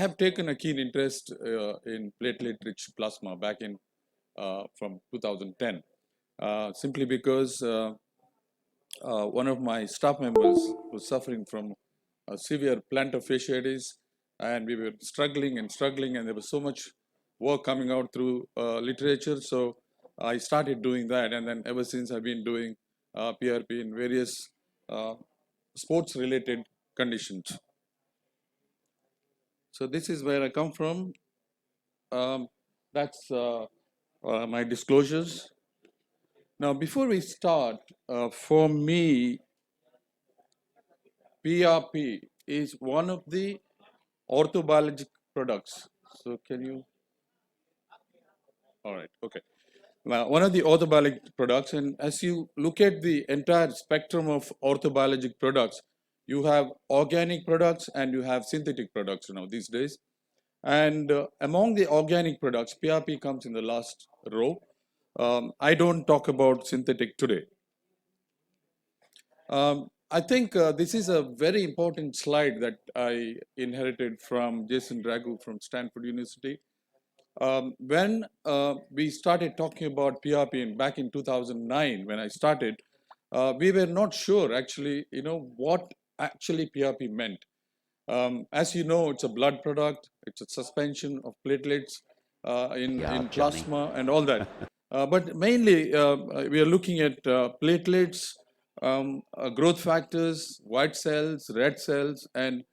have taken a keen interest in platelet-rich plasma back in from 2010, simply because one of my staff members was suffering from a severe plantar fasciitis, and we were struggling, and there was so much work coming out through literature. So I started doing that, and then ever since I've been doing PRP in various sports-related conditions. So this is where I come from. That's my disclosures. Now, before we start, for me, PRP is one of the orthobiologic products. So can you? All right, okay. Now, one of the orthobiologic products, and as you look at the entire spectrum of orthobiologic products, you have organic products and you have synthetic products now these days. And among the organic products, PRP comes in the last row. I don't talk about synthetic today. I think this is a very important slide that I inherited from Jason Dragu from Stanford University. When we started talking about PRP back in 2009, when I started, we were not sure actually, what actually PRP meant. As you know, it's a blood product, it's a suspension of platelets in plasma and all that. But mainly, we are looking at platelets, growth factors, white cells, red cells, and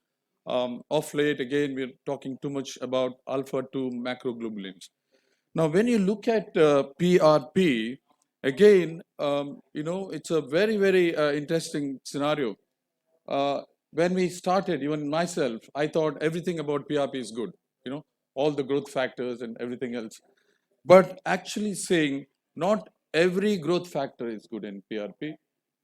of late, again, we're talking too much about alpha-2 macroglobulins. Now, when you look at PRP, again, it's a very, very interesting scenario. When we started, even myself, I thought everything about PRP is good, all the growth factors and everything else. But actually saying not every growth factor is good in PRP.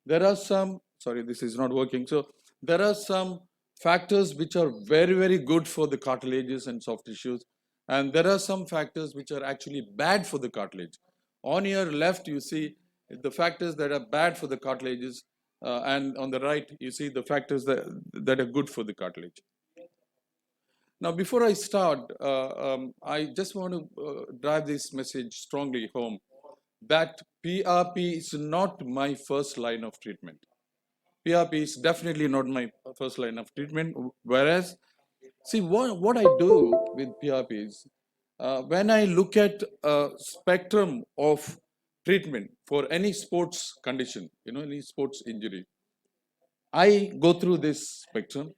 There are some, sorry, this is not working. So there are some factors which are very, very good for the cartilages and soft tissues. And there are some factors which are actually bad for the cartilage. On your left, you see the factors that are bad for the cartilages. And on the right, you see the factors that are good for the cartilage. Now, before I start, I just want to drive this message strongly home that PRP is not my first line of treatment. PRP is definitely not my first line of treatment. Whereas, see, what I do with PRP is when I look at a spectrum of treatment for any sports condition, any sports injury, I go through this spectrum.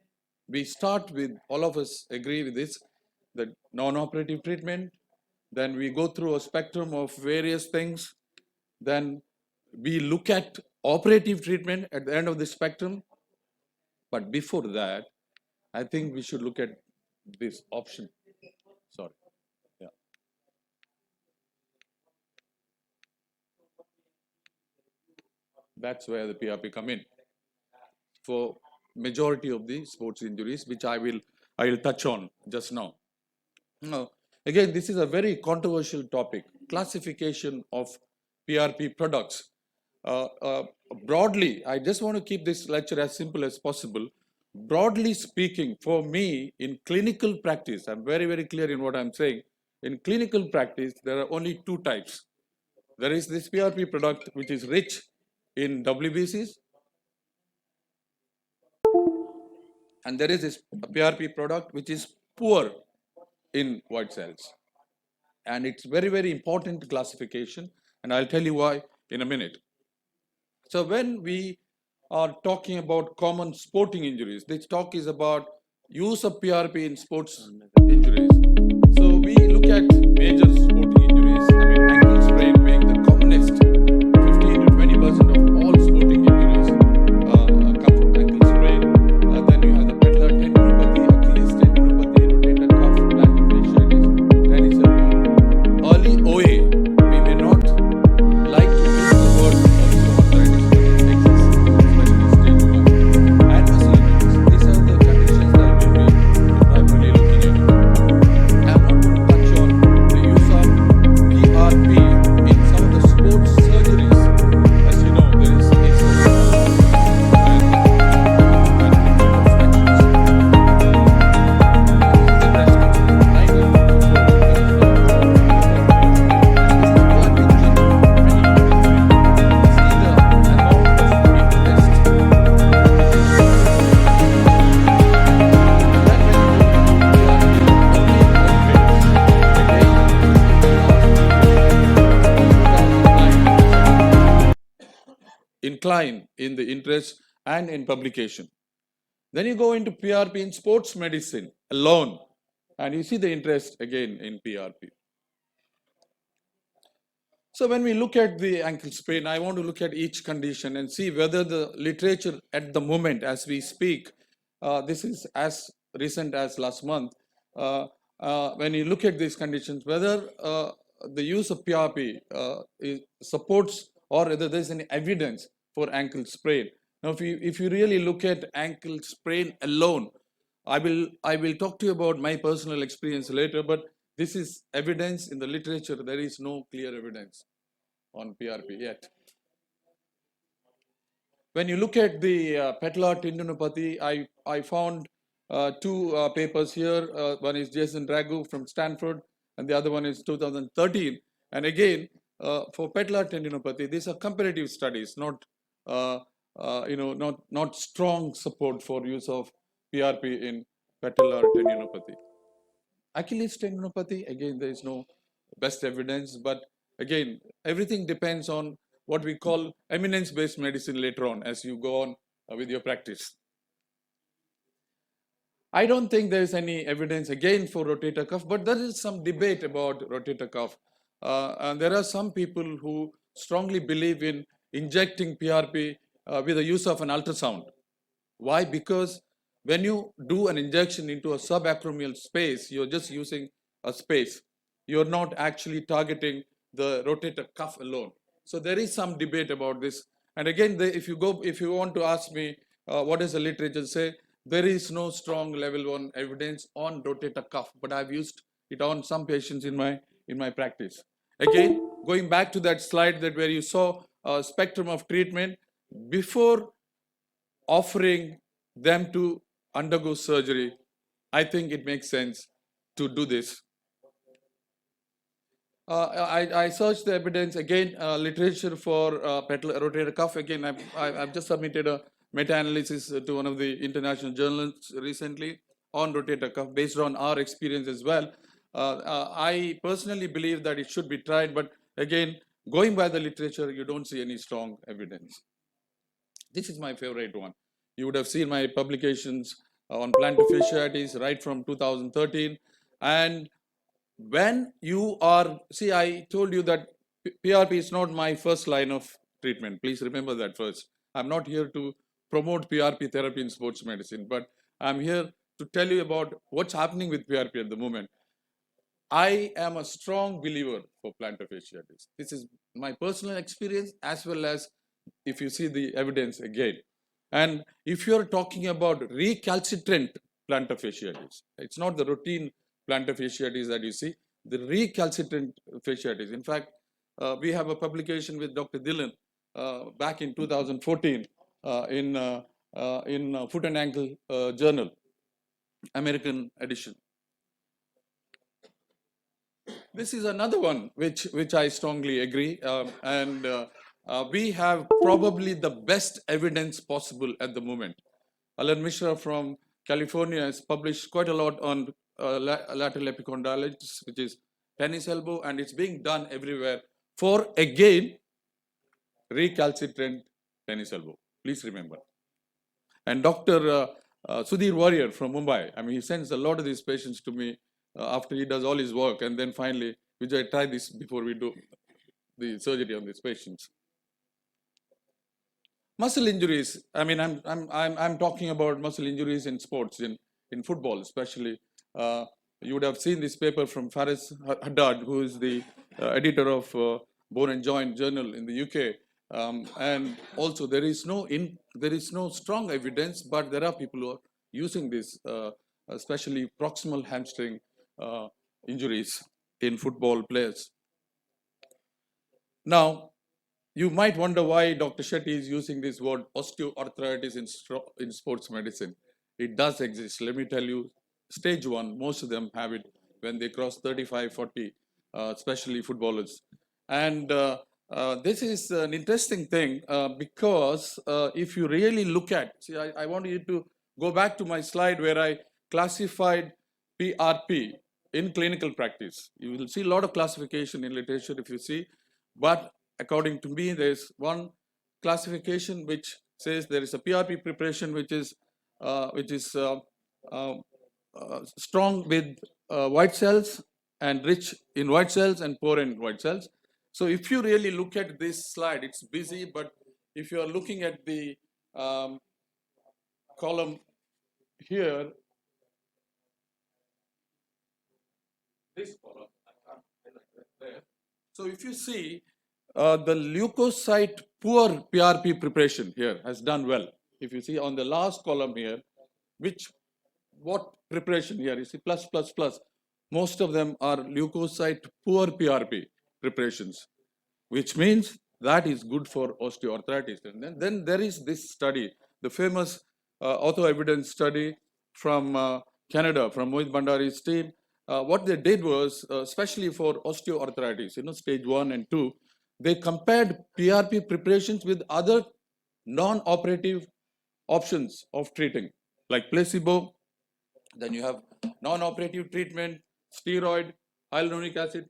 We start with, all of us agree with this, that non-operative treatment, then we go through a spectrum of various things, then we look at operative treatment at the end of the spectrum. But before that, I think we should look at this option. Sorry. Yeah. That's where the PRP come in for majority of the sports injuries, which I will touch on just now. Now, again, this is a very controversial topic, classification of PRP products. Broadly, I just want to keep this lecture as simple as possible. Broadly speaking, for me, in clinical practice, I'm very, very clear in what I'm saying. In clinical practice, there are only two types. There is this PRP product, which is rich in WBCs, and there is this PRP product which is poor in white cells. And it's very, very important classification, and I'll tell you why in a minute. So when we are talking about common sporting injuries, this talk is about use of PRP in sports injuries. So we look at major sporting injuries, ankle sprain being the commonest. 15 to 20% of all sporting injuries come from ankle sprain. Then you have the patellar tendinopathy, Achilles tendinopathy, rotator cuff, plantar fasciitis, tennis elbow. Early OA, we may not like to use the word osteoarthritis, but it exists, especially stage 1. Adverse events, these are the conditions that we will be primarily looking at. I'm not going to touch on the use of decline in the interest and in publication. Then you go into PRP in sports medicine alone, and you see the interest again in PRP. So when we look at the ankle sprain, I want to look at each condition and see whether the literature at the moment as we speak, this is as recent as last month, when you look at these conditions, whether the use of PRP supports or whether there's any evidence for ankle sprain. Now, if you really look at ankle sprain alone, I will talk to you about my personal experience later, but this is evidence in the literature. There is no clear evidence on PRP yet. When you look at the patellar tendinopathy, I found two papers here. One is Jason Dragu from Stanford, and the other one is 2013. And again, for patellar tendinopathy, these are comparative studies, not not strong support for use of PRP in patellar tendinopathy. Achilles tendinopathy, again, there is no best evidence, but again, everything depends on what we call eminence-based medicine later on as you go on with your practice. I don't think there is any evidence again for rotator cuff, but there is some debate about rotator cuff. And there are some people who strongly believe in injecting PRP with the use of an ultrasound. Why? Because when you do an injection into a subacromial space, you're just using a space. You're not actually targeting the rotator cuff alone. So there is some debate about this. And again, if you want to ask me what does the literature say, there is no strong level 1 evidence on rotator cuff, but I've used it on some patients in my practice. Again, going back to that slide where you saw a spectrum of treatment, before offering them to undergo surgery, I think it makes sense to do this. I searched the evidence again, literature for rotator cuff. Again, I've just submitted a meta-analysis to one of the international journals recently on rotator cuff based on our experience as well. I personally believe that it should be tried, but again, going by the literature, you don't see any strong evidence. This is my favorite one. You would have seen my publications on plantar fasciitis right from 2013. And when you are, see, I told you that PRP is not my first line of treatment. Please remember that first. I'm not here to promote PRP therapy in sports medicine, but I'm here to tell you about what's happening with PRP at the moment. I am a strong believer for plantar fasciitis. This is my personal experience as well as if you see the evidence again. And if you're talking about recalcitrant plantar fasciitis, it's not the routine plantar fasciitis that you see, the recalcitrant fasciitis. In fact, we have a publication with Dr. Dhillon back in 2014 in Foot and Ankle Journal, American edition. This is another one which I strongly agree, and we have probably the best evidence possible at the moment. Alan Mishra from California has published quite a lot on lateral epicondylitis, which is tennis elbow, and it's being done everywhere for, again, recalcitrant tennis elbow. Please remember. And Dr. Sudhir Warrior from Mumbai, I mean, he sends a lot of these patients to me after he does all his work, and then finally, Vijay, try this before we do the surgery on these patients. Muscle injuries. I mean, I'm talking about muscle injuries in sports, in football especially. You would have seen this paper from Faris Haddad, who is the editor of Bone and Joint Journal in the UK. And also, there is no strong evidence, but there are people who are using this, especially proximal hamstring injuries in football players. Now, you might wonder why Dr. Shetty is using this word osteoarthritis in sports medicine. It does exist. Let me tell you, stage 1, most of them have it when they cross 35, 40, especially footballers. And this is an interesting thing because if you really look at, see, I want you to go back to my slide where I classified PRP in clinical practice. You will see a lot of classification in literature if you see, but according to me, there's one classification which says there is a PRP preparation which is uh, strong with white cells and rich in white cells and poor in white cells. So if you really look at this slide, it's busy, but if you are looking at the column here, this column, there. So if you see the leukocyte poor PRP preparation here has done well. If you see on the last column here, what preparation here, you see plus, plus, plus, most of them are leukocyte poor PRP preparations, which means that is good for osteoarthritis. And then there is this study, the famous Ortho evidence study from Canada, from Mohit Bhandari's team. What they did was, especially for osteoarthritis, stage 1 and 2, they compared PRP preparations with other non-operative options of treating, like placebo. Then you have non-operative treatment, steroid, hyaluronic acid,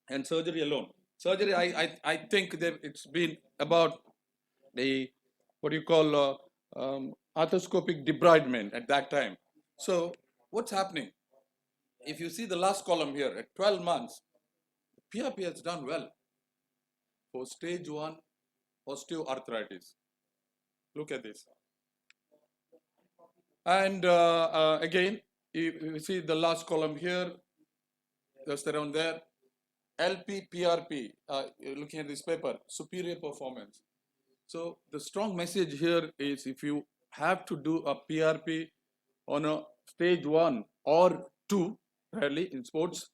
and surgery alone. Surgery, I think that it's been about the, what you call, arthroscopic debridement at that time. So what's happening? If you see the last column here, at 12 months, PRP has done well for stage 1 osteoarthritis. Look at this. And again, you see the last column here, just around there, LP-PRP, looking at this paper, superior performance. So the strong message here is, if you have to do a PRP on a stage 1 or 2, rarely in sports,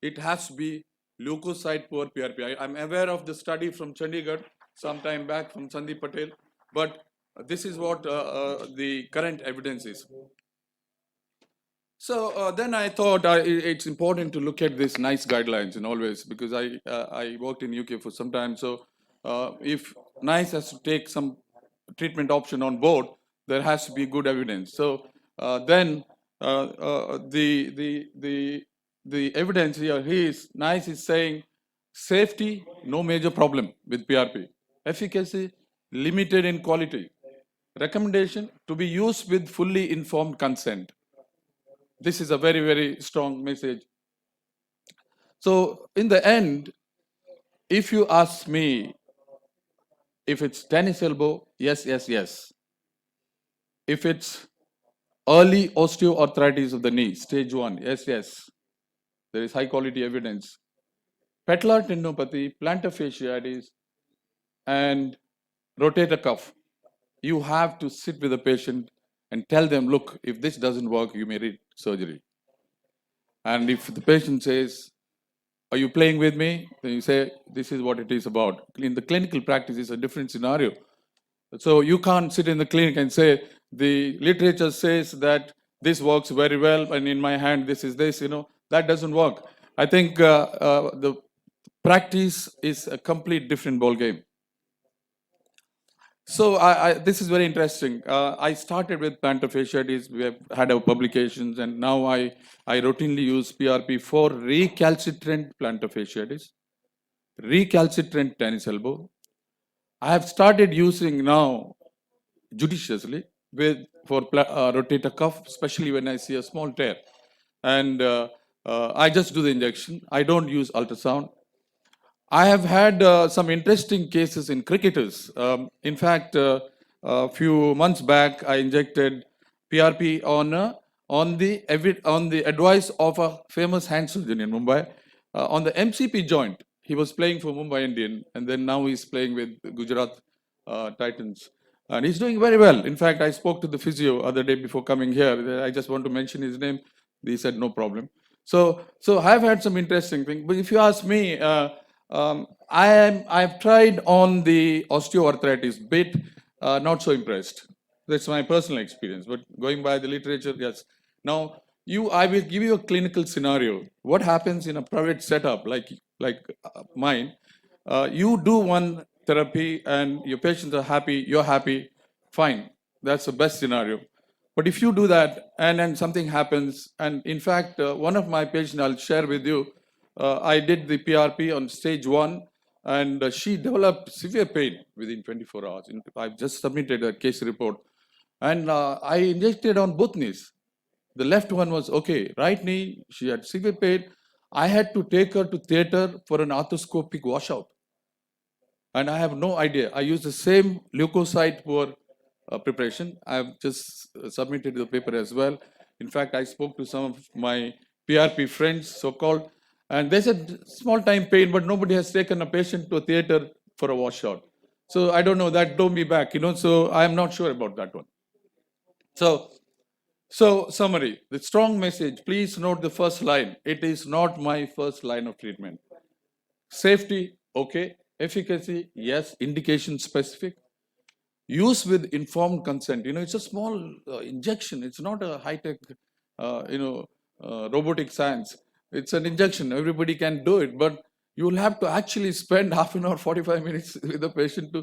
it has to be leukocyte poor PRP. I'm aware of the study from Chandigarh some time back from Sandeep Patel, but this is what the current evidence is. So then I thought it's important to look at these NICE guidelines, and always, because I worked in UK for some time. So if NICE has to take some treatment option on board, there has to be good evidence. So then the evidence here is, NICE is saying safety, no major problem with PRP. Efficacy, limited in quality. Recommendation, to be used with fully informed consent. This is a very, very strong message. So in the end, if you ask me if it's tennis elbow, yes, yes, yes. If it's early osteoarthritis of the knee, stage 1, yes, yes. There is high quality evidence. Patellar tendinopathy, plantar fasciitis, and rotator cuff. You have to sit with the patient and tell them, look, if this doesn't work, you may need surgery. And if the patient says, are you playing with me? Then you say, this is what it is about. In the clinical practice, it's a different scenario. So you can't sit in the clinic and say, the literature says that this works very well, and in my hand, this is this, that doesn't work. I think the practice is a complete different ballgame. So this is very interesting. I started with plantar fasciitis. We have had our publications, and now I routinely use PRP for recalcitrant plantar fasciitis, recalcitrant tennis elbow. I have started using now judiciously for rotator cuff, especially when I see a small tear. And I just do the injection. I don't use ultrasound. I have had some interesting cases in cricketers. In fact, a few months back, I injected PRP on the advice of a famous hand surgeon in Mumbai on the MCP joint. He was playing for Mumbai Indian, and then now he's playing with Gujarat Titans. And he's doing very well. In fact, I spoke to the physio other day before coming here. I just want to mention his name. He said, no problem. So I've had some interesting things. But if you ask me, I've tried on the osteoarthritis bit, not so impressed. That's my personal experience. But going by the literature, yes. Now, I will give you a clinical scenario. What happens in a private setup like mine? You do one therapy and your patients are happy, you're happy, fine. That's the best scenario. But if you do that and then something happens, and in fact, one of my patients I'll share with you, I did the PRP on stage 1 and she developed severe pain within 24 hours. I've just submitted a case report, and I injected on both knees. The left one was okay. Right knee, she had severe pain. I had to take her to theater for an arthroscopic washout. And I have no idea. I used the same leukocyte for preparation. I've just submitted the paper as well. In fact, I spoke to some of my PRP friends, so-called, and they said small time pain, but nobody has taken a patient to a theater for a washout. So I don't know, that drove me back, so I'm not sure about that one. So summary, the strong message, please note the first line. It is not my first line of treatment. Safety, okay. Efficacy, yes. Indication specific. Use with informed consent. It's a small injection. It's not a high-tech, robotic science. It's an injection. Everybody can do it, but you will have to actually spend half an hour, 45 minutes with the patient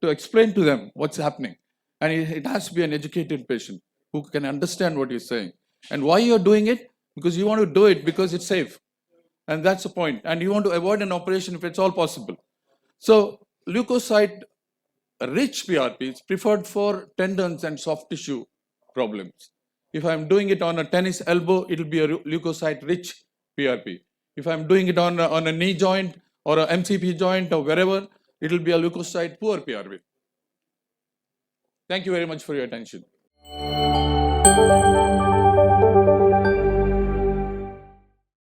to explain to them what's happening. And it has to be an educated patient who can understand what you're saying. And why you're doing it? Because you want to do it because it's safe. And that's the point. And you want to avoid an operation if it's all possible. So leukocyte-rich PRP is preferred for tendons and soft tissue problems. If I'm doing it on a tennis elbow, it'll be a leukocyte-rich PRP. If I'm doing it on a knee joint or a MCP joint or wherever, it'll be a leukocyte-poor PRP. Thank you very much for your attention.